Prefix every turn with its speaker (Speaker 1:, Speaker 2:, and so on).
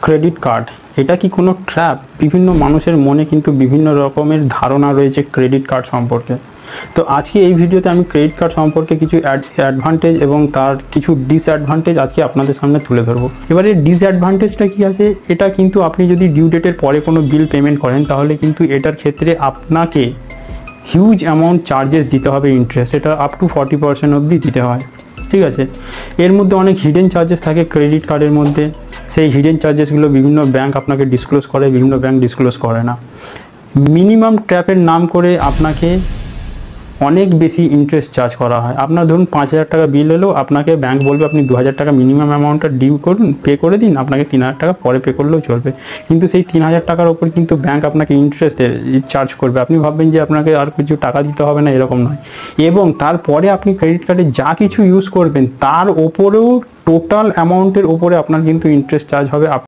Speaker 1: Credit card এটা কি কোনো ট্র্যাপ? বিভিন্ন মানুষের মনে কিন্তু বিভিন্ন রকমের ধারণা রয়েছে ক্রেডিট কার্ড সম্পর্কে। তো আজকে এই ভিডিওতে আমি ক্রেডিট কার্ড সম্পর্কে কিছু অ্যাডভান্টেজ এবং তার কিছু ডিসঅ্যাডভান্টেজ আজকে আপনাদের সামনে তুলে ধরবো। এবারে ডিসঅ্যাডভান্টেজটা কি আছে, এটা কিন্তু আপনি যদি ডিউ ডেটের পরে কোনো বিল পেমেন্ট করেন তাহলে কিন্তু এটার ক্ষেত্রে আপনাকে হিউজ অ্যামাউন্ট চার্জেস দিতে হবে, ইন্টারেস্ট, এটা আপ টু 40% অবধি দিতে হয়। ঠিক আছে, এর মধ্যে অনেক হিডেন চার্জেস থাকে ক্রেডিট কার্ডের মধ্যে। সেই হিডেন চার্জেসগুলো বিভিন্ন ব্যাংক আপনাকে ডিসক্লোজ করে, বিভিন্ন ব্যাংক ডিসক্লোজ করে না। মিনিমাম ট্র্যাপের নাম করে আপনাকে অনেক বেশি ইন্টারেস্ট চার্জ করা হয়। আপনার ধরুন 5,000 টাকা বিল এলো, আপনাকে ব্যাংক বলবে আপনি 2,000 টাকা মিনিমাম অ্যামাউন্টটা ডিউ করুন, পে করে দিন, আপনাকে 3,000 টাকা পরে পে করলেও চলবে। কিন্তু সেই 3,000 টাকার ওপর কিন্তু ব্যাংক আপনাকে ইন্টারেস্ট চার্জ করবে। আপনি ভাববেন যে আপনাকে আর কিছু টাকা দিতে হবে না, এরকম নয়। এবং তারপরে আপনি ক্রেডিট কার্ডে যা কিছু ইউজ করবেন তার ওপরেও টোটাল অ্যামাউন্টের ওপরে আপনার কিন্তু ইন্টারেস্ট চার্জ হবে।